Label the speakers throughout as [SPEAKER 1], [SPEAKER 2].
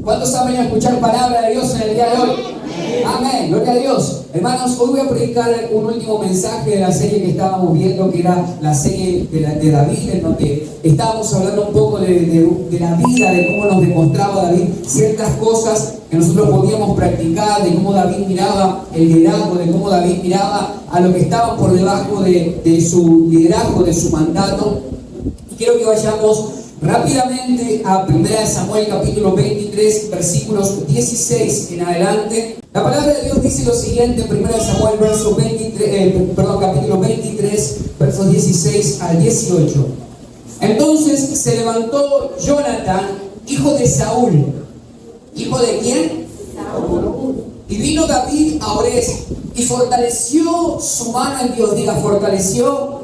[SPEAKER 1] ¿Cuántos han venido a escuchar palabra de Dios en el día de hoy? Amén, gloria a Dios. Hermanos, hoy voy a predicar un último mensaje de la serie que estábamos viendo, que era la serie de David, en donde estábamos hablando un poco de la vida, de cómo nos demostraba David ciertas cosas que nosotros podíamos practicar, de cómo David miraba el liderazgo, de cómo David miraba a lo que estaba por debajo de su liderazgo, de su mandato. Quiero que vayamos rápidamente a 1 Samuel capítulo 23, versículos 16 en adelante. La palabra de Dios dice lo siguiente en 1 Samuel capítulo 23, versos 16 al 18. Entonces se levantó Jonatán, hijo de Saúl. ¿Hijo de quién? Saúl. Y vino David a Orez y fortaleció su mano en Dios. Diga, fortaleció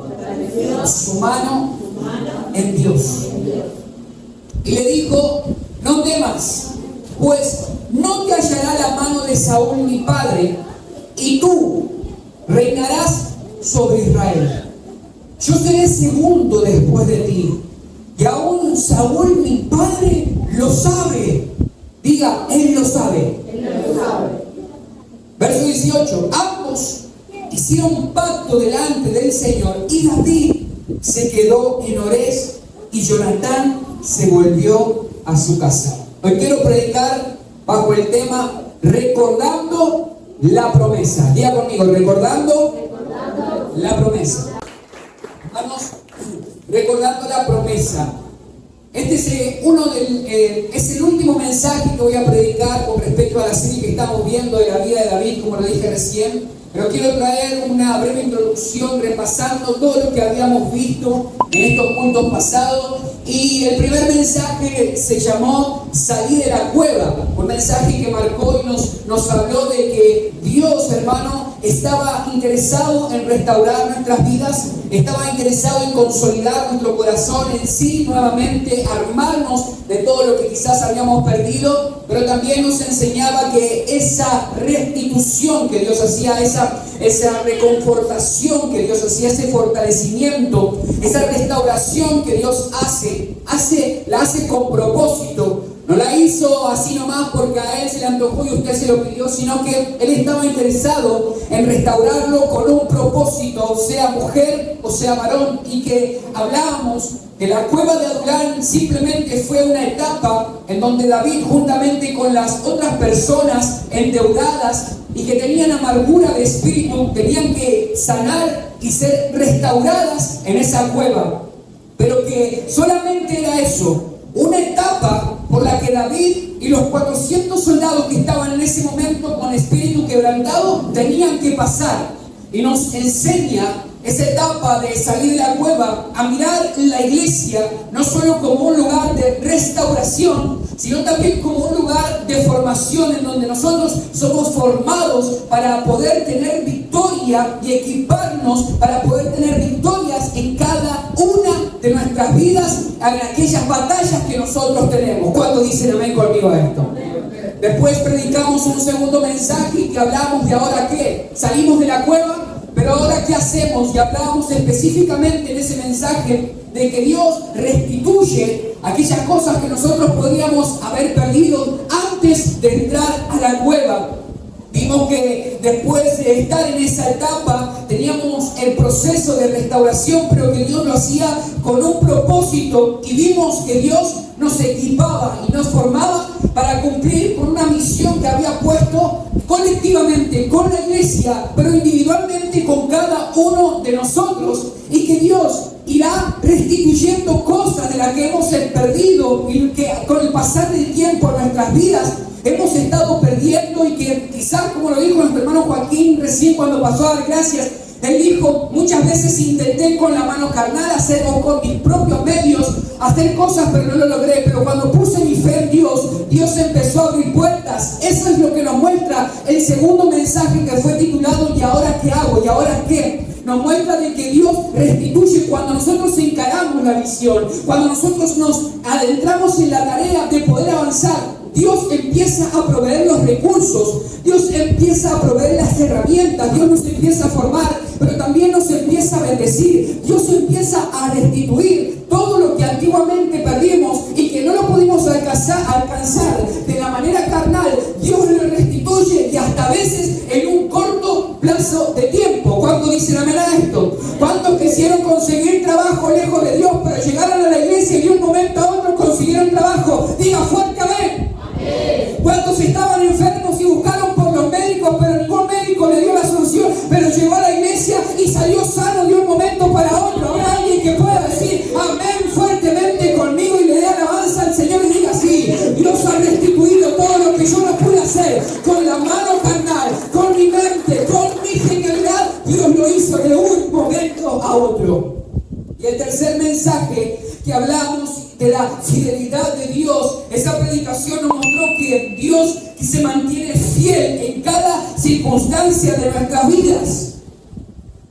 [SPEAKER 1] su mano en Dios. Y le dijo: no temas, pues no te hallará la mano de Saúl mi padre, y tú reinarás sobre Israel. Yo seré segundo después de ti, y aún Saúl mi padre lo sabe. Diga, él lo sabe. Él lo sabe. Verso 18. Ambos hicieron un pacto delante del Señor, y David se quedó en Orez y Jonatán se volvió a su casa. Hoy quiero predicar bajo el tema recordando la promesa. Diga conmigo, recordando la promesa. Vamos, recordando la promesa. Este es el último mensaje que voy a predicar con respecto a la serie que estamos viendo de la vida de David, como lo dije recién. Pero quiero traer una breve introducción repasando todo lo que habíamos visto en estos puntos pasados. Y el primer mensaje se llamó Salir de la cueva. Un mensaje que marcó y nos habló de que Dios, hermano, estaba interesado en restaurar nuestras vidas, estaba interesado en consolidar nuestro corazón en sí, nuevamente armarnos de todo lo que quizás habíamos perdido, pero también nos enseñaba que esa restitución que Dios hacía, esa reconfortación que Dios hacía, ese fortalecimiento, esa restauración que Dios la hace con propósito. No la hizo así nomás porque a Él se le antojó y usted se lo pidió, sino que Él estaba interesado en restaurarlo con un propósito, sea mujer o sea varón. Y que hablábamos que la cueva de Adulán simplemente fue una etapa en donde David, juntamente con las otras personas endeudadas y que tenían amargura de espíritu, tenían que sanar y ser restauradas en esa cueva. Pero que solamente era eso, una etapa por la que David y los 400 soldados que estaban en ese momento con espíritu quebrantado tenían que pasar. Y nos enseña esa etapa de salir de la cueva a mirar la iglesia no solo como un lugar de restauración, sino también como un lugar de formación en donde nosotros somos formados para poder tener victoria y equiparnos para poder tener victorias en cada una de nuestras vidas, en aquellas batallas que nosotros tenemos. ¿Cuántos dicen amén conmigo a esto? Después predicamos un segundo mensaje y que hablamos de ahora qué, salimos de la cueva, pero ahora qué hacemos, y hablábamos específicamente en ese mensaje de que Dios restituye aquellas cosas que nosotros podríamos haber perdido antes de entrar a la cueva. Vimos que después de estar en esa etapa teníamos el proceso de restauración, pero que Dios lo hacía con un propósito, y vimos que Dios nos equipaba y nos formaba para cumplir con una misión que había puesto colectivamente con la iglesia, pero individualmente con cada uno de nosotros, y que Dios irá restituyendo cosas de las que hemos perdido y que con el pasar del tiempo en nuestras vidas hemos estado perdiendo, y que quizás, como lo dijo nuestro hermano Joaquín recién cuando pasó a dar gracias, él dijo: muchas veces intenté con la mano carnal hacer o con mis propios medios hacer cosas, pero no lo logré. Pero cuando puse mi fe en Dios, Dios empezó a abrir puertas. Eso es lo que nos muestra el segundo mensaje, que fue titulado ¿y ahora qué hago? ¿Y ahora qué? Nos muestra de que Dios restituye cuando nosotros encaramos la visión, cuando nosotros nos adentramos en la tarea de poder avanzar. Dios empieza a proveer los recursos, Dios empieza a proveer las herramientas, Dios nos empieza a formar, pero también nos empieza a bendecir. Dios empieza a restituir todo lo que antiguamente perdimos y que no lo pudimos alcanzar de la manera predicación nos mostró que Dios se mantiene fiel en cada circunstancia de nuestras vidas.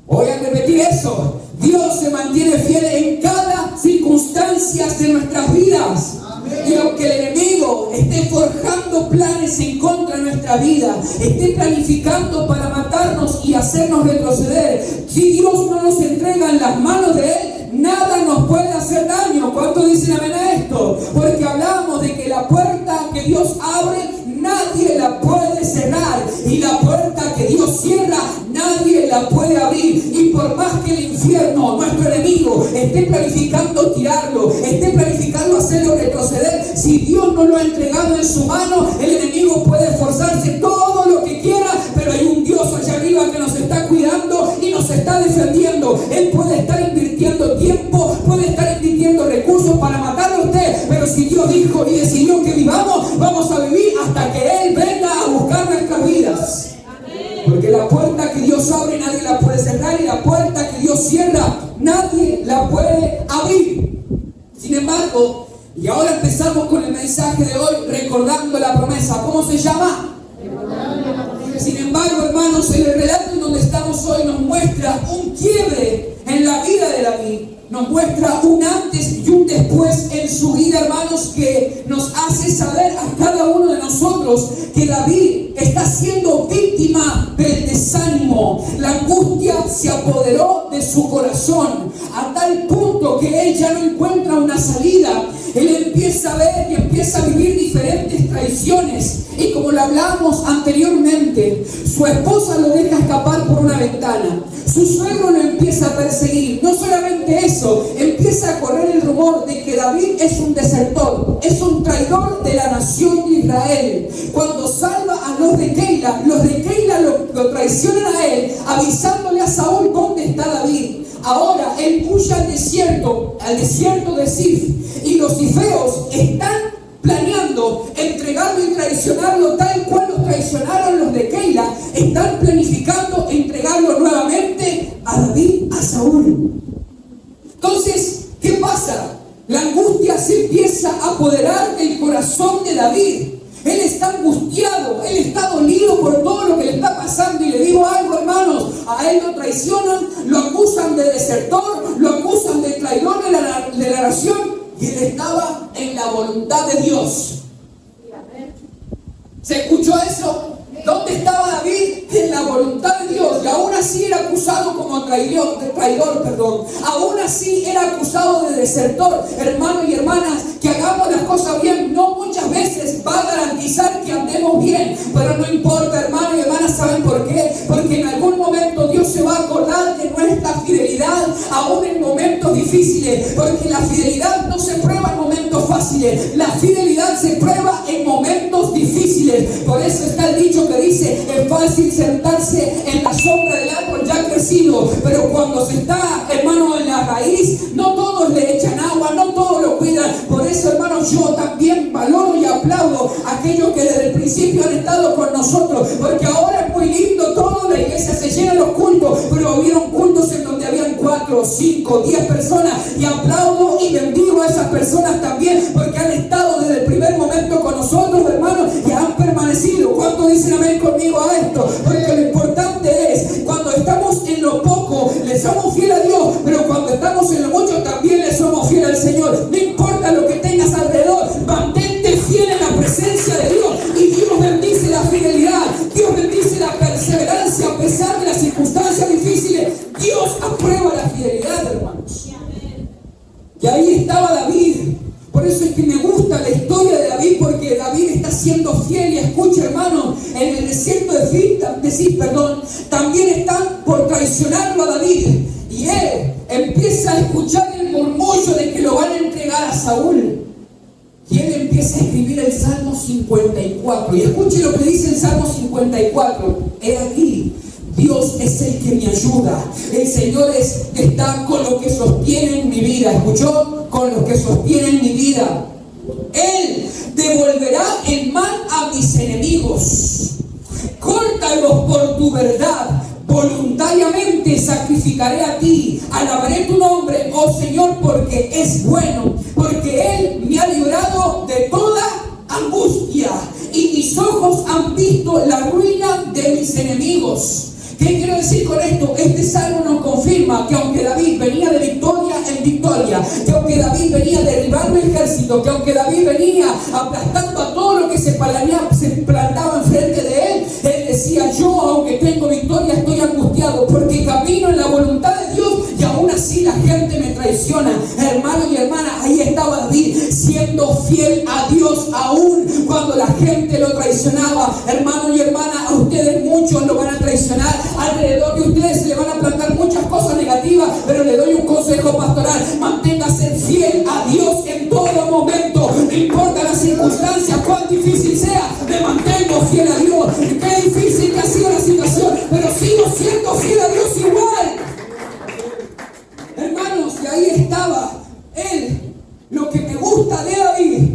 [SPEAKER 1] Voy a repetir eso. Dios se mantiene fiel en cada circunstancia de nuestras vidas. Y aunque el enemigo esté forjando planes en contra de nuestra vida, esté planificando para matarnos y hacernos retroceder, si Dios no nos entrega en las manos de Él, nada nos puede hacer daño. ¿Cuántos dicen amén a esto? Porque hablamos de que la puerta que Dios abre, nadie la puede cerrar. Y la puerta que Dios cierra, nadie la puede abrir. Y por más que el infierno, nuestro enemigo, esté planificando tirarlo, esté planificando hacerlo retroceder, si Dios no lo ha entregado en su mano, el enemigo puede esforzarse todo lo que quiera, pero hay un Dios allá arriba que nos está cuidando y nos está defendiendo. Él puede estar invirtiendo tiempo, puede estar invirtiendo recursos para matarlo a usted, pero si Dios dijo y decidió que vivamos, vamos a vivir hasta que Él venga a buscar nuestras vidas. Porque la puerta que Dios abre nadie la puede cerrar, y la puerta que Dios cierra nadie la puede abrir. Sin embargo, y ahora empezamos con el mensaje de hoy, recordando la promesa. ¿Cómo se llama? Sin embargo, hermanos, el relato en donde estamos hoy nos muestra un quiebre en la vida de David. Nos muestra un antes y un después en su vida, hermanos, que nos hace saber a cada uno de nosotros que David está siendo víctima del desánimo. La angustia se apoderó de su corazón a tal punto que él ya no encuentra una salida. Él empieza a ver y empieza a vivir diferentes traiciones. Y como lo hablamos anteriormente, su esposa lo deja escapar por una ventana. Su suegro lo empieza a perseguir. No solamente eso, empieza a correr el rumor de que David es un desertor, es un traidor de la nación de Israel. Cuando salva a los de Keila lo traicionan a él, avisándole a Saúl dónde está David. Ahora él huye al desierto de Zif, y los zifeos están planeando entregarlo y traicionarlo tal cual los traicionaron los de Keila. Están planificando entregarlo nuevamente a David, a Saúl. Entonces, ¿qué pasa? La angustia se empieza a apoderar del corazón de David. Él está angustiado, él está dolido por todo lo que le está pasando. Y le digo algo, hermanos, a él lo traicionan, lo acusan de desertor, lo acusan de traidor de la nación. Y él estaba en la voluntad de Dios. ¿Se escuchó eso? ¿Dónde estaba David? En la voluntad de Dios. Y aún así era acusado como traidor. Aún así era acusado de desertor. Hermanos y hermanas, que hagamos las cosas bien no muchas veces va a garantizar que andemos bien. Pero no importa, hermanos y hermanas, ¿saben por qué? Porque en algún momento Dios se va a acordar de nuestra fidelidad, aún en momentos difíciles. Porque la fidelidad no se prueba en momentos fáciles. La fidelidad se prueba en momentos difíciles. Por eso está el dicho que dice: es fácil sentarse en la sombra del árbol ya crecido, pero cuando se está, hermano, en la raíz, no todos le echan agua, no todos lo cuidan. Por eso, hermanos, yo también valoro y aplaudo a aquellos que desde el principio han estado con nosotros, porque ahora es muy lindo todo, la iglesia se llena los cultos, pero hubieron cultos en donde habían 4, 5, 10 personas, y aplaudo y bendigo a esas personas también, porque han estado desde el primer momento con nosotros, hermanos, y han permanecido. ¿Cuántos dicen amén conmigo a esto? Porque lo importante es, cuando estamos en lo poco, le somos fieles a Dios, pero cuando estamos en lo mucho, también le somos fieles al Señor. No importa lo que tengas alrededor, mantente fiel en la presencia de Dios, y Dios bendice la fidelidad, Dios bendice la perseverancia a pesar de las circunstancias difíciles. Dios aprueba la fidelidad, hermanos. Y ahí estaba David. Por eso es que me gusta la historia de David, porque David está siendo fiel. Y escucha, hermano, en el desierto de Zif, también están por traicionarlo a David. Y él empieza a escuchar el murmullo de que lo van a entregar a Saúl. Y él empieza a escribir el Salmo 54. Y escuche lo que dice el Salmo 54. He aquí, Dios es el que me ayuda. El Señor está con lo que sostiene mi vida. ¿Escuchó? Con los que sostienen mi vida. Él devolverá el mal a mis enemigos. Córtalos por tu verdad. Voluntariamente sacrificaré a ti. Alabaré tu nombre, oh Señor, porque es bueno. Porque Él me ha librado de toda angustia. han visto la ruina de mis enemigos. ¿Qué quiero decir con esto? Este salmo nos confirma que aunque David venía de victoria en victoria, que aunque David venía derribando ejércitos, que aunque David venía aplastando a todo lo que se plantaba enfrente de él, él decía: yo, aunque tengo victoria, estoy angustiado porque camino en la voluntad de Dios y aún así la gente me traiciona. Hermano y hermana, ahí estaba David siendo fiel a Dios aún cuando la gente lo traicionaba. Hermano y hermana, a ustedes muchos lo van a traicionar. Alrededor de ustedes se le van a plantar muchas cosas negativas, pero le doy un consejo pastoral: manténgase fiel a Dios en todo momento. No importa las circunstancias, cuán difícil sea, me mantengo fiel a Dios. Qué difícil que ha sido la situación, pero sigo siendo fiel a Dios igual. Hermanos, y ahí estaba él. Lo que me gusta de David,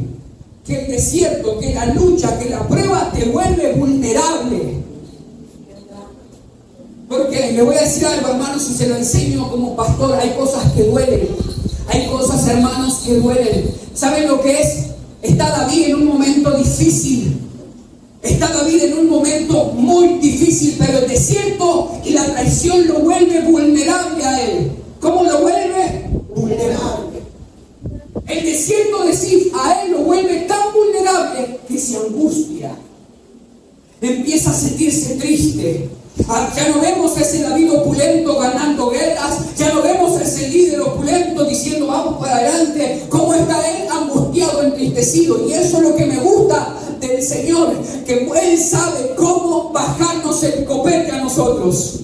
[SPEAKER 1] que el desierto, que la lucha, que la prueba te vuelve vulnerable. Porque le voy a decir algo, hermanos, y se lo enseño como pastor: hay cosas que duelen. Hay cosas, hermanos, que duelen. ¿Saben lo que es? Está David en un momento difícil. Está David en un momento muy difícil, pero el desierto y la traición lo vuelve vulnerable a él. ¿Cómo lo vuelve? Vulnerable. El desierto de Sif a él lo vuelve tan vulnerable que se angustia. Empieza a sentirse triste. Ya no vemos ese David opulento ganando guerras. Ya no vemos ese líder opulento diciendo: vamos para adelante. ¿Cómo está él? Angustiado, entristecido. Y eso es lo que me gusta del Señor, que Él sabe cómo bajarnos el copete a nosotros.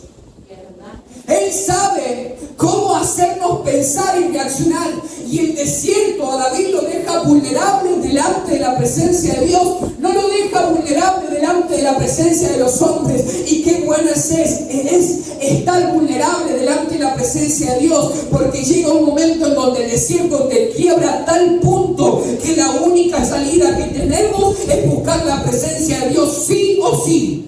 [SPEAKER 1] Él sabe cómo hacernos pensar y reaccionar. Y el desierto a David lo deja vulnerable delante de la presencia de Dios. No lo deja vulnerable delante de la presencia de los hombres. Y qué bueno es estar vulnerable delante de la presencia de Dios. Porque llega un momento en donde el desierto te quiebra a tal punto que la única salida que tenemos es buscar la presencia de Dios, sí o sí.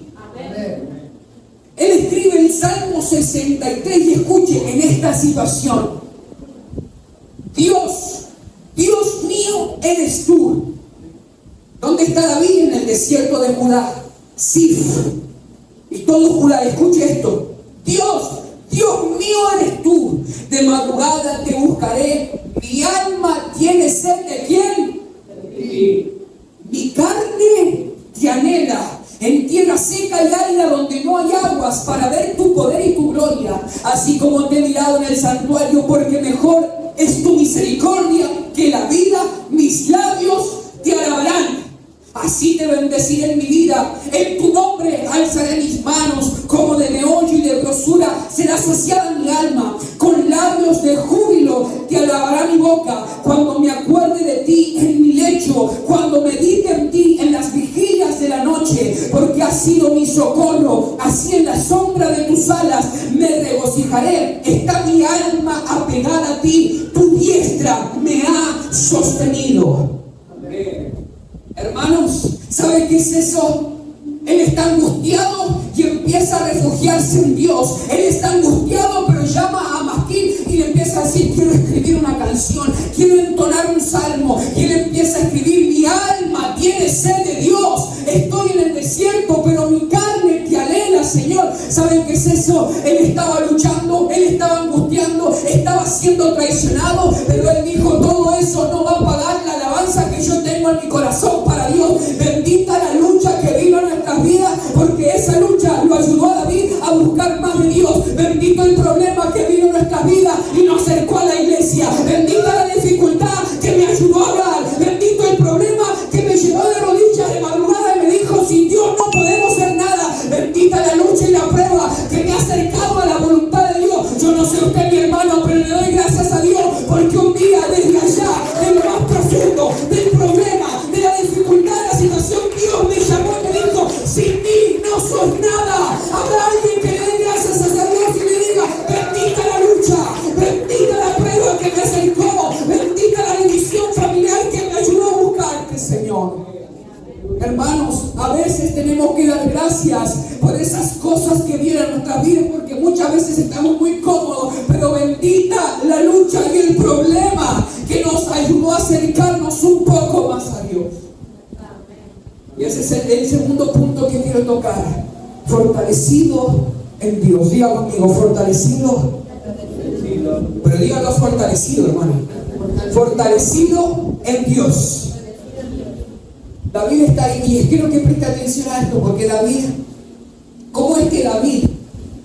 [SPEAKER 1] Él escribe el Salmo 63 y escuche en esta situación: Dios mío eres tú. ¿Dónde está David? En el desierto de Judá, Sif. Y todo Judá, escuche esto: Dios mío eres tú. De madrugada te buscaré. Mi alma tiene sed ¿de quién? De ti. Mi carne te anhela en tierra seca y árida donde no hay aguas, para ver tu poder y tu gloria, así como te he mirado en el santuario, porque mejor es tu misericordia que la vida. Mis labios te alabarán. Así te bendeciré en mi vida. En tu nombre alzaré mis manos. Como de meollo y de grosura será saciada mi alma. Con labios de júbilo te alabará mi boca. Cuando me acuerde de ti en mi lecho, cuando medite en ti en las vigilias de la noche, porque has sido mi socorro. Así en la sombra de tus alas me regocijaré. Está mi alma apegada a ti. Tu diestra me ha sostenido. Hermanos, ¿saben qué es eso? Él está angustiado y empieza a refugiarse en Dios. Él está angustiado, pero llama a Masquín y le empieza a decir: quiero escribir una canción, quiero entonar un salmo. Y él empieza a escribir: mi alma tiene sed de Dios. Estoy en el desierto, pero mi carne te anhela, Señor. ¿Saben qué es eso? Él estaba luchando, él estaba angustiando, estaba siendo traicionado, pero él dijo: todo eso no va a pagar la alabanza que yo tengo en mi corazón para Dios. Bendita la lucha que vino en nuestras vidas, porque esa lucha lo ayudó a David a buscar más de Dios. Bendito el problema que vino en nuestras vidas y nos acercó a la iglesia. Bendita la dificultad que me ayudó a hablar. Bendito el problema que me llevó de rodillas de madrugada y me dijo: sin Dios no podemos hacer nada. Bendita la lucha y la prueba que me ha acercado a la voluntad de Dios. Yo no sé usted, mi hermano, pero le doy gracias a Dios, porque un día desde allá, de lo más profundo del problema, de la dificultad, de la situación, Dios me llamó y me dijo: sin ti no sos nada. Habrá alguien que le dé gracias a Dios y le diga: bendita la lucha, bendita la prueba que me acercó, bendita la división familiar que me ayudó a buscarte, Señor. Hermanos, a veces tenemos que dar gracias por esas cosas que vienen a nuestra vida, porque muchas veces estamos muy cómodos, pero bendita la lucha y el problema que nos ayudó a acercarnos un poco más a Dios. Y ese es el segundo punto que quiero tocar. Fortalecido en Dios. Diga conmigo, fortalecido. Pero dígalo fortalecido, hermano. Fortalecido en Dios. David está ahí, y quiero que preste atención a esto, porque David, ¿cómo es que David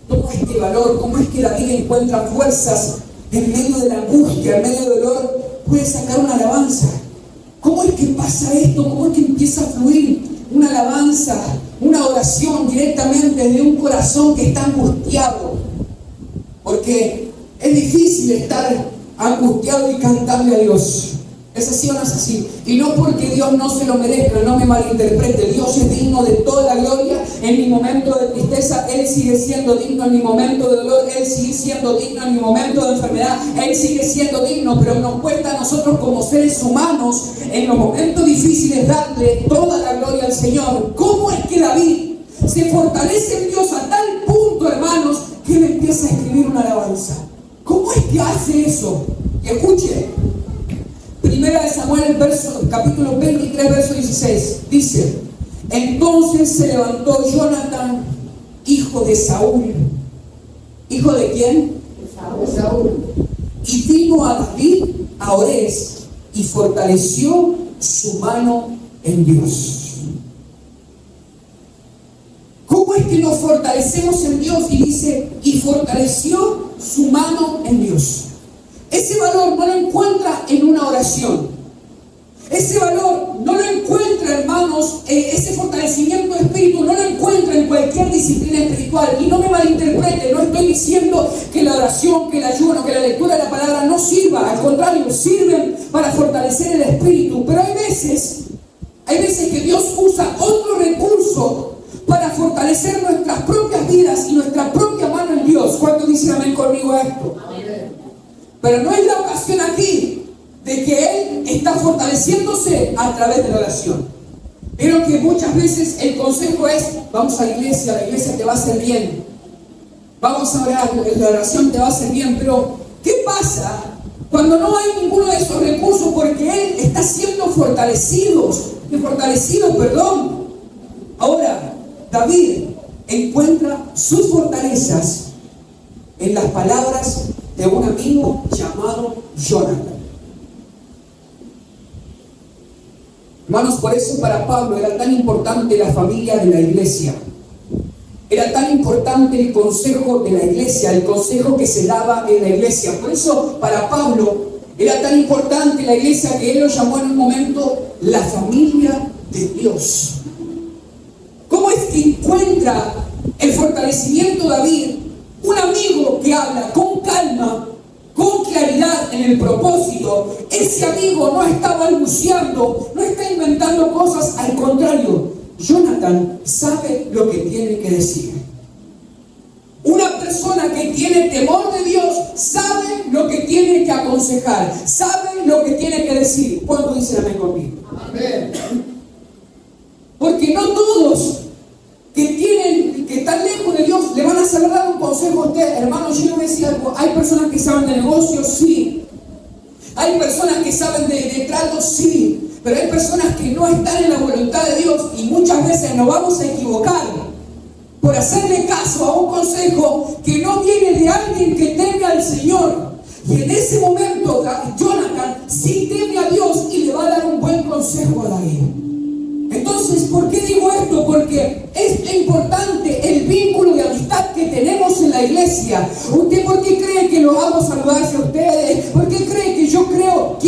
[SPEAKER 1] toma este valor? ¿Cómo es que David encuentra fuerzas en medio de la angustia, en medio del dolor? Puede sacar una alabanza. ¿Cómo es que pasa esto? ¿Cómo es que empieza a fluir una alabanza, una oración directamente de un corazón que está angustiado? Porque es difícil estar angustiado y cantarle a Dios. ¿Es así o no es así? Y no porque Dios no se lo merezca, no me malinterprete. Dios es digno de toda la gloria. En mi momento de tristeza, Él sigue siendo digno. En mi momento de dolor, Él sigue siendo digno. En mi momento de enfermedad, Él sigue siendo digno. Pero nos cuesta a nosotros como seres humanos, en los momentos difíciles, darle toda la gloria al Señor. ¿Cómo es que David se fortalece en Dios a tal punto, hermanos, que Él empieza a escribir una alabanza? ¿Cómo es que hace eso? Y escuche. Primera de Samuel, capítulo 23, verso 16, dice: entonces se levantó Jonatán, hijo de Saúl. ¿Hijo de quién? De Saúl. Y vino a David a Orés y fortaleció su mano en Dios. ¿Cómo es que nos fortalecemos en Dios? Y dice, y fortaleció su mano en Dios. Ese valor no lo encuentra en una oración. Ese valor no lo encuentra, hermanos, ese fortalecimiento de espíritu no lo encuentra en cualquier disciplina espiritual. Y no me malinterprete, no estoy diciendo que la oración, que el ayuno, que la lectura de la palabra no sirva. Al contrario, sirven para fortalecer el espíritu. Pero hay veces que Dios usa otro recurso para fortalecer nuestras propias vidas y nuestra propia mano en Dios. ¿Cuántos dicen amén conmigo a esto? Pero no es la ocasión aquí de que Él está fortaleciéndose a través de la oración. Pero que muchas veces el consejo es: vamos a la iglesia te va a hacer bien. Vamos a orar, la oración te va a hacer bien. Pero, ¿qué pasa cuando no hay ninguno de esos recursos? Porque Él está siendo fortalecido. Ahora, David encuentra sus fortalezas en las palabras de un amigo llamado Jonatán. Hermanos, por eso para Pablo era tan importante la familia de la iglesia. Era tan importante el consejo de la iglesia, el consejo que se daba en la iglesia. Por eso para Pablo era tan importante la iglesia que él lo llamó en un momento la familia de Dios. ¿Cómo es que encuentra el fortalecimiento David? Un amigo que habla con calma, con claridad en el propósito. Ese amigo no está balbuceando, no está inventando cosas, al contrario, Jonatán sabe lo que tiene que decir. Una persona que tiene temor de Dios sabe lo que tiene que aconsejar, sabe lo que tiene que decir. ¿Cuánto dicen amén conmigo? Amén. Porque no todos que están lejos de Dios le van a saber dar un consejo a usted. Hermano, yo le voy a decir algo. Hay personas que saben de negocios, sí. Hay personas que saben de tratos, sí. Pero hay personas que no están en la voluntad de Dios, y muchas veces nos vamos a equivocar por hacerle caso a un consejo que no viene de alguien que teme al Señor. Y en ese momento Jonatán sí teme a Dios y le va a dar un buen consejo a David. Entonces, ¿por qué digo esto? Porque es importante el vínculo de amistad que tenemos en la iglesia. ¿Usted por qué cree que los hago saludarse a ustedes? ¿Por qué cree que quiero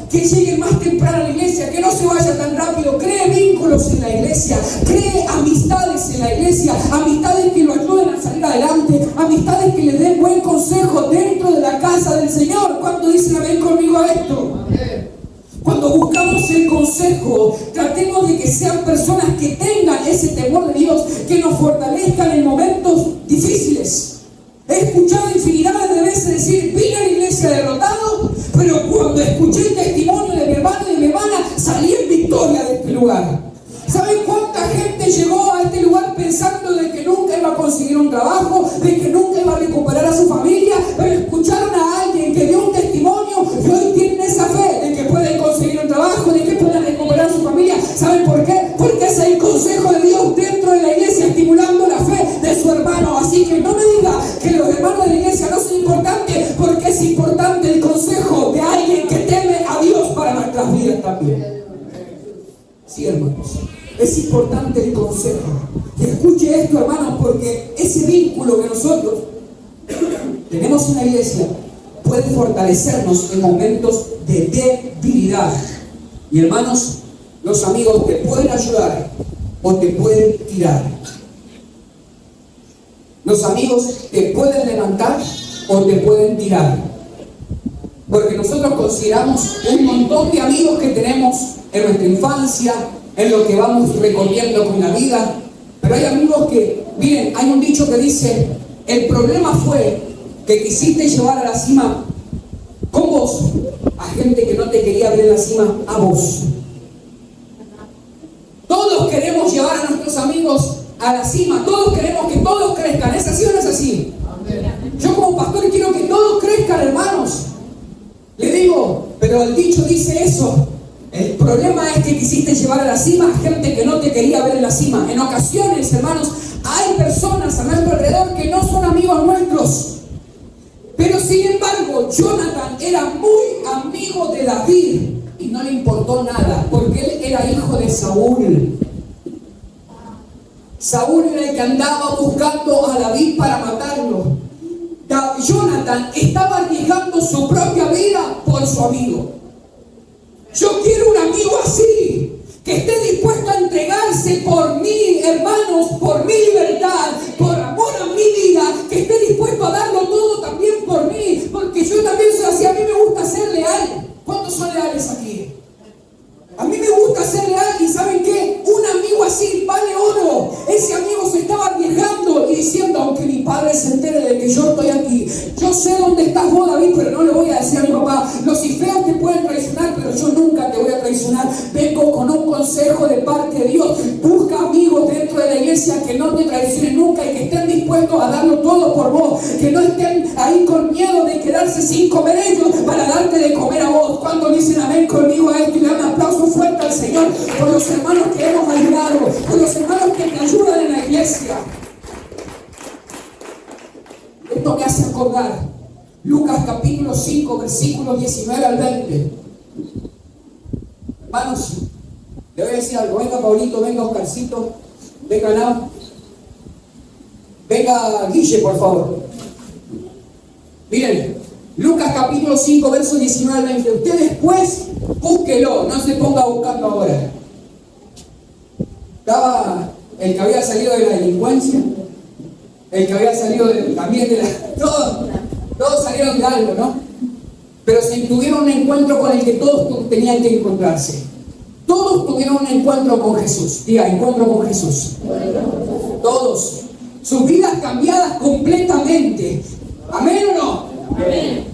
[SPEAKER 1] que lleguen más temprano a la iglesia, que no se vaya tan rápido? Cree vínculos en la iglesia, cree amistades en la iglesia, amistades que lo ayuden a salir adelante, amistades que le den buen consejo dentro de la casa del Señor. ¿Cuánto dicen amén conmigo a esto? Amén. Cuando buscamos el consejo, tratemos de que sean personas que tengan ese temor de Dios, que nos fortalezcan en momentos difíciles. He escuchado infinidades de veces decir: vine a la iglesia derrotado, pero cuando escuché el testimonio de mi hermano y de mi hermana, salí en victoria de este lugar. ¿Saben cuánta gente llegó a este lugar pensando de que nunca iba a conseguir un trabajo, de que nunca iba a recuperar a su familia, pero escucharon a alguien que dio un testimonio y hoy tienen esa fe de que pueden conseguir un trabajo, de que pueden recuperar a su familia? ¿Saben por qué? qué? Porque es el consejo de Dios dentro de la iglesia, estimulando la fe de su hermano. Así que no me diga que los hermanos de la iglesia no son importantes, porque es importante el consejo de alguien que teme a Dios para nuestras vidas también. Sí, hermanos, es importante el consejo. Y escuche esto, hermanos, porque ese vínculo que nosotros tenemos en la iglesia puede fortalecernos en momentos de debilidad. Y hermanos, los amigos te pueden ayudar o te pueden tirar. Los amigos te pueden levantar o te pueden tirar. Porque nosotros consideramos un montón de amigos que tenemos en nuestra infancia, en lo que vamos recorriendo con la vida. Pero hay amigos que, miren, hay un dicho que dice: el problema fue que quisiste llevar a la cima con vos a gente que no te quería ver en la cima a vos. Todos queremos llevar a nuestros amigos a la cima, todos queremos que todos crezcan. ¿Es así o no es así? Yo como pastor quiero que todos crezcan, hermanos. Le digo, pero el dicho dice eso. El problema es que quisiste llevar a la cima a gente que no te quería ver en la cima. En ocasiones, hermanos, hay personas a nuestro alrededor que no son amigos nuestros. Pero sin embargo, Jonathan era muy amigo de David y no le importó nada, porque él era hijo de Saúl. Saúl era el que andaba buscando a David para matarlo. Jonathan estaba arriesgando su propia vida por su amigo. Yo quiero un amigo así, que esté dispuesto a entregarse por mí, hermanos, por mi libertad, por amor a mi vida, que esté dispuesto a darlo todo también por mí, porque yo también soy así. A mí me gusta ser leal. ¿Cuántos son leales aquí? A mí me gusta ser leal, y ¿saben qué? Un amigo así vale oro. Ese amigo se estaba arriesgando y diciendo: aunque mi padre se entere de que yo estoy aquí, yo sé dónde estás vos, David, pero no le voy a decir a mi papá. Los feos te pueden traicionar, pero yo nunca te voy a traicionar. Vengo con un consejo de parte de Dios. Busca amigos dentro de la iglesia que no te traicionen nunca y que estén dispuestos a darlo todo por vos, que no estén ahí con miedo de quedarse sin comer ellos para darte de comer a vos. ¿Cuántos dicen amén conmigo a esto? Y le dan un aplauso fuerte al Señor por los hermanos que hemos ayudado, por los hermanos que te ayudan en la iglesia. Esto me hace acordar Lucas capítulo 5, versículos 19 al 20. Hermanos, le voy a decir algo. Venga Paulito, venga Oscarcito, venga Nao, venga Guille, por favor. Miren, Lucas capítulo 5, versos 19 al 20. Usted después búsquelo, no se ponga buscando ahora. Estaba el que había salido de la delincuencia, el que había salido también de la... Todos salieron de algo, ¿no? Pero se tuvieron un encuentro con el que todos tenían que encontrarse. Todos tuvieron un encuentro con Jesús. Diga, encuentro con Jesús. Todos. Sus vidas cambiadas completamente. ¿Amén o no? Amén.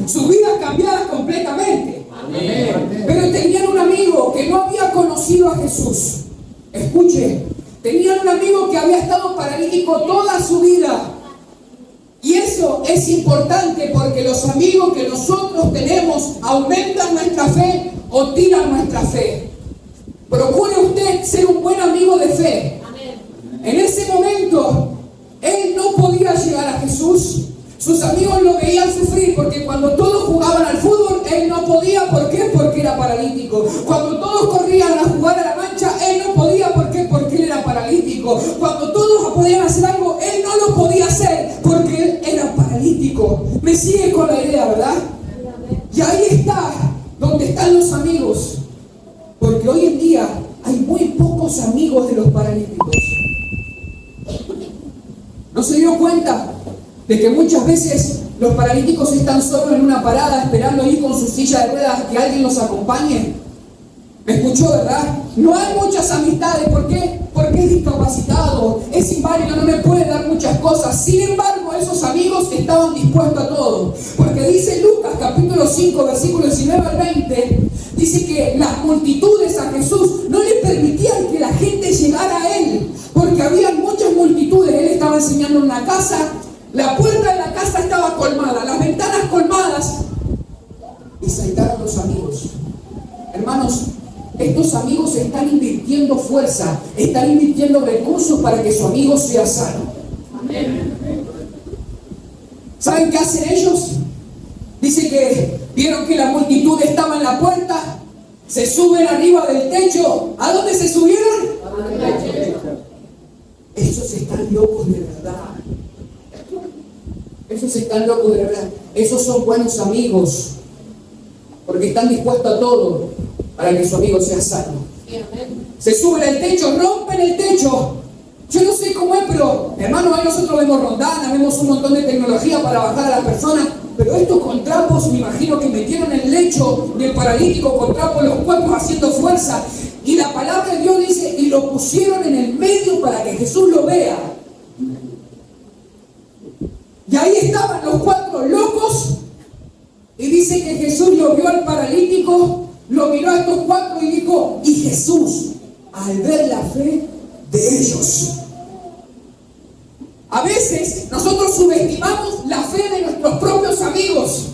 [SPEAKER 1] Sus vidas cambiadas completamente. Amén. Pero tenían un amigo que no había conocido a Jesús. Escuche, tenían un amigo que había estado paralítico toda su vida. Y eso es importante, porque los amigos que nosotros tenemos aumentan nuestra fe o tiran nuestra fe. Procure usted ser un buen amigo de fe. Amén. En ese momento, él no podía llegar a Jesús. Sus amigos lo veían sufrir, porque cuando todos jugaban al fútbol, él no podía. ¿Por qué? Porque era paralítico. Cuando todos corrían a jugar a la mancha, él no podía. ¿Por qué? Porque él era paralítico. Cuando todos podían hacer algo, él no lo podía hacer, porque él era paralítico. ¿Me sigue con la idea, verdad? Y ahí está donde están los amigos. Porque hoy en día hay muy pocos amigos de los paralíticos. ¿No se dio cuenta de que muchas veces los paralíticos están solo en una parada esperando ir con su silla de ruedas que alguien los acompañe? ¿Me escuchó, verdad? No hay muchas amistades. ¿Por qué? Porque es discapacitado, es inválido, no me puede dar muchas cosas. Sin embargo, esos amigos estaban dispuestos a todo. Porque dice Lucas capítulo 5, versículo 19 al 20, dice que las multitudes a Jesús no le permitían que la gente llegara a él, porque había muchas multitudes. Él estaba enseñando en una casa, la puerta de la casa estaba colmada, las ventanas colmadas, y saltaron los amigos. Hermanos, esto estos amigos están invirtiendo fuerza, están invirtiendo recursos para que su amigo sea sano. ¿Saben qué hacen ellos? Dice que vieron que la multitud estaba en la puerta, se suben arriba del techo. ¿A dónde se subieron? Al techo. Esos están locos de verdad. Esos están locos de verdad. Esos son buenos amigos, porque están dispuestos a todo para que su amigo sea sano. Se suben al techo, rompen el techo. Yo no sé cómo es, pero hermano, ahí nosotros vemos rondana, vemos un montón de tecnología para bajar a las personas, pero estos con trapos, me imagino que metieron el lecho del paralítico con trapos los cuerpos haciendo fuerza. Y la palabra de Dios dice, y lo pusieron en el medio para que Jesús lo vea. Y ahí estaban los cuatro locos, y dice que Jesús lo vio al paralítico, lo miró a estos cuatro y dijo, y Jesús, al ver la fe de ellos. A veces nosotros subestimamos la fe de nuestros propios amigos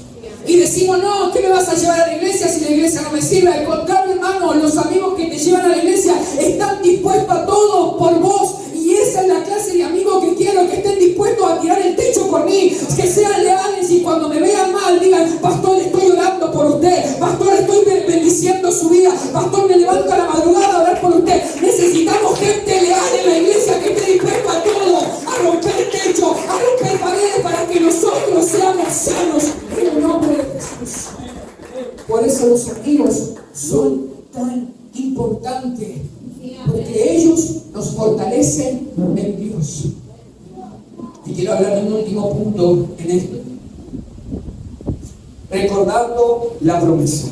[SPEAKER 1] y decimos, no, ¿qué me vas a llevar a la iglesia si la iglesia no me sirve? Al contrario, hermano, los amigos que te llevan a la iglesia están dispuestos a todo por vos. Y esa es la clase de amigos que quiero, que estén dispuestos a tirar el techo por mí, que sean leales y cuando me vean mal digan, pastor, estoy orando por usted, pastor, estoy bendiciendo su vida, pastor, me levanto a la madrugada a orar por usted. Necesitamos gente leal en la iglesia que esté dispuesta a todo, a romper techo, a romper paredes para que nosotros seamos sanos en el nombre de Jesús. Por eso los amigos son tan importantes, porque ellos nos fortalecen en Dios. Y quiero hablar de un último punto en esto. Recordando la promesa.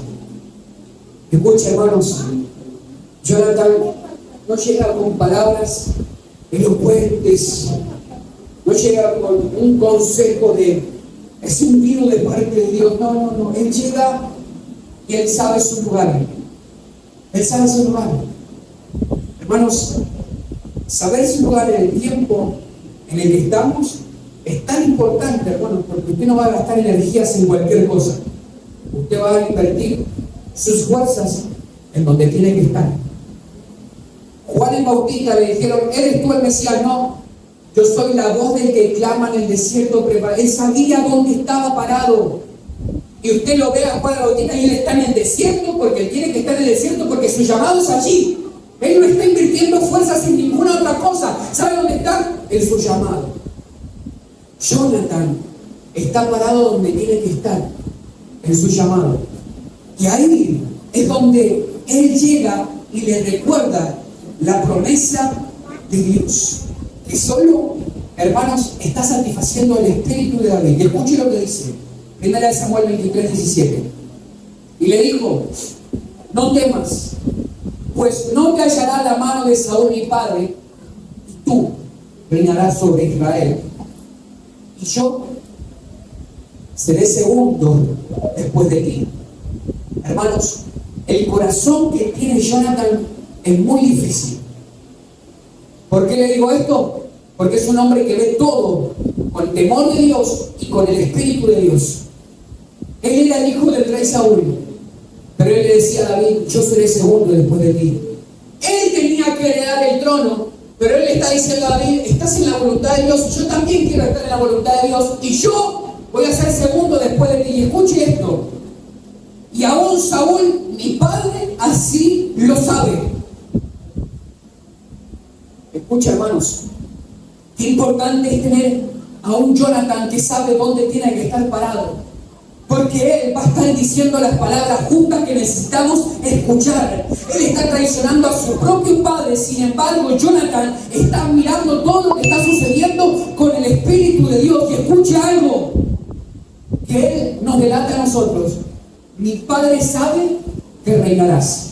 [SPEAKER 1] Escucha, hermanos, Jonathan no llega con palabras elocuentes, no llega con un consejo de es un vino de parte de Dios. No. Él llega y él sabe su lugar. Él sabe su lugar. Hermanos, saber su lugar en el tiempo en el que estamos es tan importante, hermanos, porque usted no va a gastar energías en cualquier cosa. Usted va a invertir sus fuerzas en donde tiene que estar. Juan el Bautista le dijeron, ¿eres tú el Mesías? No, yo soy la voz del que clama en el desierto. Él sabía dónde estaba parado. Y usted lo ve a Juan el Bautista y él está en el desierto porque él tiene que estar en el desierto porque su llamado es allí. Él no está invirtiendo fuerzas en ninguna otra cosa. ¿Sabe dónde está? En su llamado. Jonathan está parado donde tiene que estar, en su llamado. Y ahí es donde él llega y le recuerda la promesa de Dios. Que solo, hermanos, está satisfaciendo el espíritu de David. Y escuche lo que dice. 1 Samuel 23:17. Y le dijo, no temas, pues no te hallará la mano de Saúl mi padre, y tú reinarás sobre Israel. Y yo seré segundo después de ti. Hermanos, el corazón que tiene Jonathan es muy difícil. ¿Por qué le digo esto? Porque es un hombre que ve todo con temor de Dios y con el Espíritu de Dios. Él era el hijo del rey Saúl, pero él le decía a David, yo seré segundo después de ti. Él tenía que heredar el trono, pero él le está diciendo a David, estás en la voluntad de Dios, yo también quiero estar en la voluntad de Dios, y yo voy a ser segundo después de ti. Y escuche esto, y aún Saúl, mi padre, así lo sabe. Escucha, hermanos, qué importante es tener a un Jonathan que sabe dónde tiene que estar parado. Porque él va a estar diciendo las palabras justas que necesitamos escuchar. Él está traicionando a su propio padre. Sin embargo, Jonathan está mirando todo lo que está sucediendo con el Espíritu de Dios. Y escucha algo que él nos delata a nosotros. Mi padre sabe que reinarás.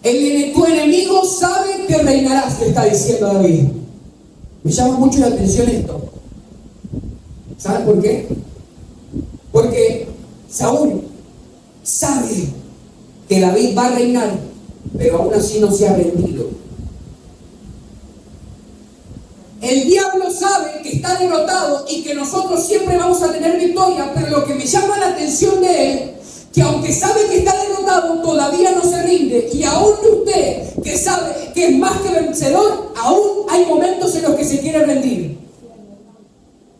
[SPEAKER 1] Tu enemigo sabe que reinarás, le está diciendo David. Me llama mucho la atención esto. ¿Saben por qué? Porque Saúl sabe que David va a reinar, pero aún así no se ha rendido. El diablo sabe que está derrotado y que nosotros siempre vamos a tener victoria, pero lo que me llama la atención de él, que aunque sabe que está derrotado, todavía no se rinde. Y aún usted, que sabe que es más que vencedor, aún hay momentos en los que se quiere rendir.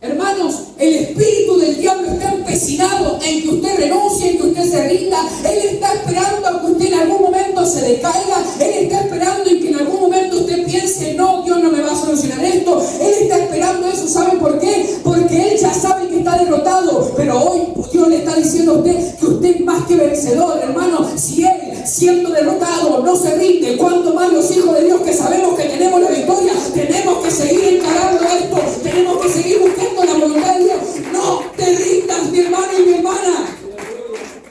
[SPEAKER 1] Hermanos, el espíritu del diablo está empecinado en que usted renuncie, en que usted se rinda. Él está esperando a que usted en algún momento se decaiga. Él está esperando en que en algún momento usted piense, no, Dios no me va a solucionar esto. Él está esperando eso. ¿Saben por qué? Porque Él ya sabe que está derrotado. Pero hoy Dios le está diciendo a usted que usted es más que vencedor, hermano. Si Él, siendo derrotado, no se rinde, ¿cuánto más los hijos de Dios que sabemos que tenemos la victoria? Tenemos que seguir encarando esto. Tenemos que seguir buscando la voluntad de Dios. No te rindas, mi hermano y mi hermana.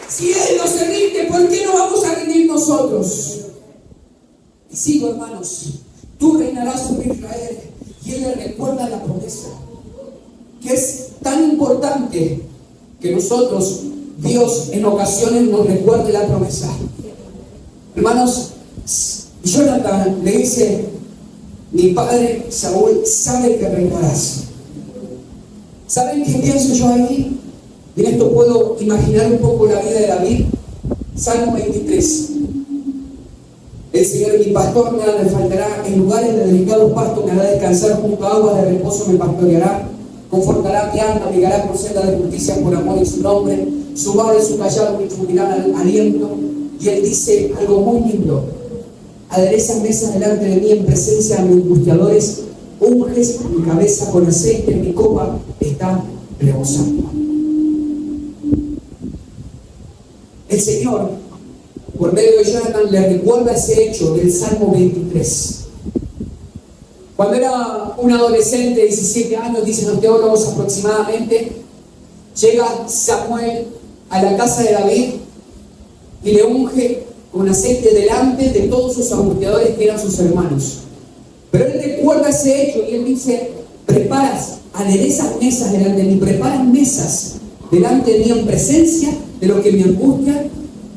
[SPEAKER 1] Si Él no se rinde, ¿por qué no vamos a rendir nosotros? Y sigo, hermanos. Tú reinarás sobre Israel. Y Él le recuerda la promesa, que es tan importante que nosotros, Dios, en ocasiones nos recuerde la promesa. Hermanos, Jonathan le dice: mi padre Saúl sabe que reinarás. ¿Saben qué pienso yo ahí? Y en esto puedo imaginar un poco la vida de David. Salmo 23. El Señor es mi pastor, nada me faltará. En lugares de delicados pastos me hará descansar, junto a aguas de reposo me pastoreará. Confortará mi alma, me guiará por senda de justicia por amor de su nombre. Su vara y su callado me infundirán aliento. Y Él dice algo muy lindo: aderezas mesas delante de mí en presencia de mis angustiadores, unges mi cabeza con aceite, mi copa está rebosando. El Señor, por medio de Jonathan, le recuerda ese hecho del Salmo 23. Cuando era un adolescente de 17 años, dicen los teólogos aproximadamente, llega Samuel a la casa de David y le unge con aceite delante de todos sus angustiadores que eran sus hermanos. Pero él recuerda ese hecho y él dice: aderezas mesas delante de mí, preparas mesas delante de mí en presencia de lo que me angustia,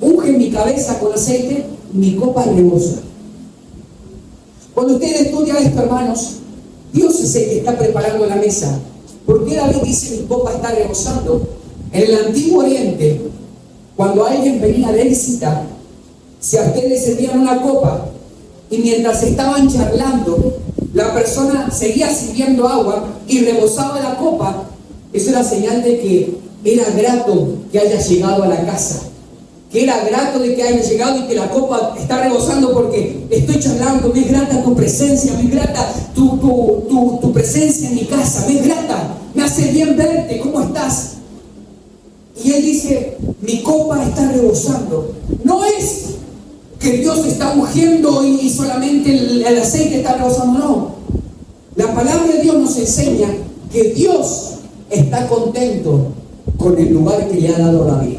[SPEAKER 1] unge mi cabeza con aceite, mi copa rebosa. Cuando usted estudia esto, hermanos, Dios es el que está preparando la mesa. ¿Por qué David dice mi copa está rebosando? En el Antiguo Oriente, cuando alguien venía de visita, si a ustedes le servían una copa y mientras estaban charlando, la persona seguía sirviendo agua y rebosaba la copa, eso era señal de que era grato que haya llegado a la casa, que era grato de que haya llegado y que la copa está rebosando porque estoy charlando, me es grata tu presencia, me es grata tu presencia en mi casa, me es grata, me hace bien verte, ¿cómo estás? Y él dice, mi copa está rebosando. No es que Dios está ungiendo y solamente el aceite está rebosando, no. La palabra de Dios nos enseña que Dios está contento con el lugar que le ha dado a David.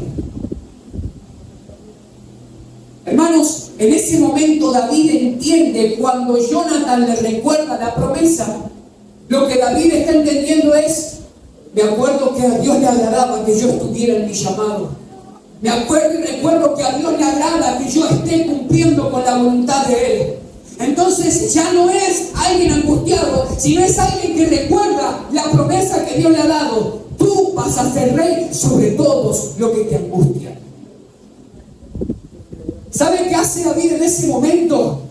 [SPEAKER 1] Hermanos, en ese momento David entiende, cuando Jonathan le recuerda la promesa, lo que David está entendiendo es: me acuerdo que a Dios le agradaba que yo estuviera en mi llamado. Me acuerdo y recuerdo que a Dios le agrada que yo esté cumpliendo con la voluntad de Él. Entonces ya no es alguien angustiado, sino es alguien que recuerda la promesa que Dios le ha dado. Tú vas a ser rey sobre todos los que te angustian. ¿Sabe qué hace David en ese momento?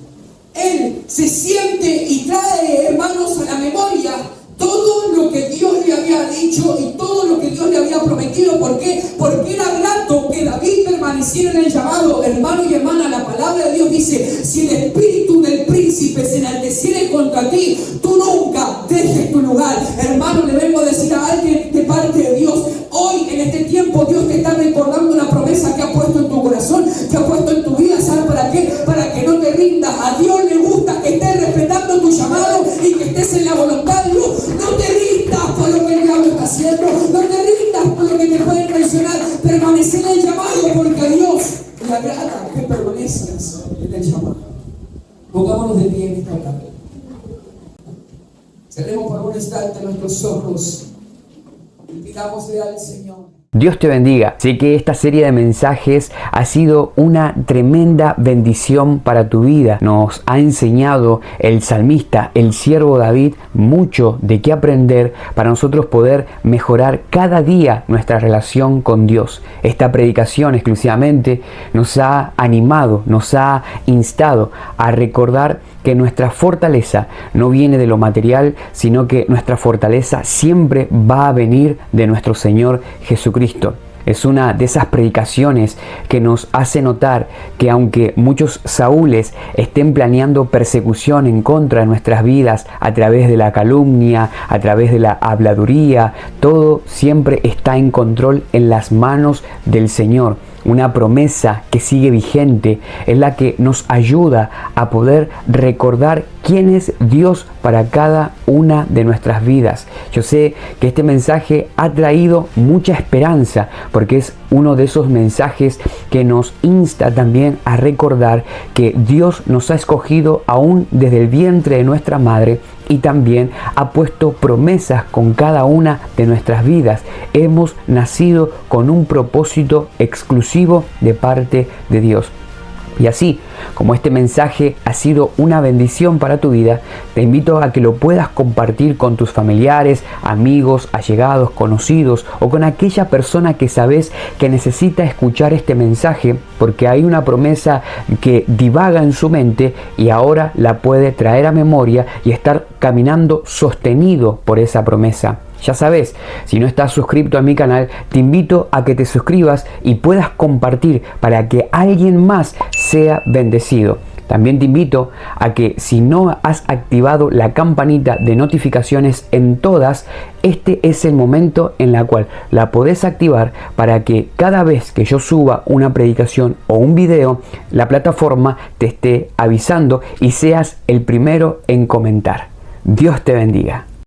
[SPEAKER 1] Él se siente y trae, hermanos, a la memoria todo lo que Dios le había dicho y todo lo que Dios le había prometido. ¿Por qué? Porque era grato que David permaneciera en el llamado. Hermano y hermana, la palabra de Dios dice: si el espíritu del príncipe se enalteciere contra ti, tú nunca dejes tu lugar. Hermano, le vengo a decir a alguien de parte de Dios: hoy, en este tiempo, Dios te está recordando una promesa que ha puesto en tu corazón, que ha puesto en tu vida. ¿Sabes para qué? Para que no te rindas. A Dios le gusta que estés respetando tu llamado y que estés en la voluntad de Dios. No te rindas por lo que el diablo está haciendo. No te rindas por lo que te puede traicionar. Permanece en el llamado, porque a Dios le agrada que permanezcas en el llamado. Pongámonos de pie en esta tarde. Cerremos por un instante nuestros ojos y pidámosle al Señor.
[SPEAKER 2] Dios te bendiga. Sé que esta serie de mensajes ha sido una tremenda bendición para tu vida. Nos ha enseñado el salmista, el siervo David, mucho de qué aprender para nosotros poder mejorar cada día nuestra relación con Dios. Esta predicación exclusivamente nos ha animado, nos ha instado a recordar que nuestra fortaleza no viene de lo material, sino que nuestra fortaleza siempre va a venir de nuestro Señor Jesucristo. Es una de esas predicaciones que nos hace notar que aunque muchos Saúles estén planeando persecución en contra de nuestras vidas a través de la calumnia, a través de la habladuría, todo siempre está en control en las manos del Señor. Una promesa que sigue vigente es la que nos ayuda a poder recordar quién es Dios para cada una de nuestras vidas. Yo sé que este mensaje ha traído mucha esperanza porque es uno de esos mensajes que nos insta también a recordar que Dios nos ha escogido aún desde el vientre de nuestra madre y también ha puesto promesas con cada una de nuestras vidas. Hemos nacido con un propósito exclusivo de parte de Dios. Y así como este mensaje ha sido una bendición para tu vida, te invito a que lo puedas compartir con tus familiares, amigos, allegados, conocidos o con aquella persona que sabes que necesita escuchar este mensaje porque hay una promesa que divaga en su mente y ahora la puede traer a memoria y estar caminando sostenido por esa promesa. Ya sabes, si no estás suscrito a mi canal, te invito a que te suscribas y puedas compartir para que alguien más sea bendecido. También te invito a que si no has activado la campanita de notificaciones en todas, este es el momento en el cual la podés activar para que cada vez que yo suba una predicación o un video, la plataforma te esté avisando y seas el primero en comentar. Dios te bendiga.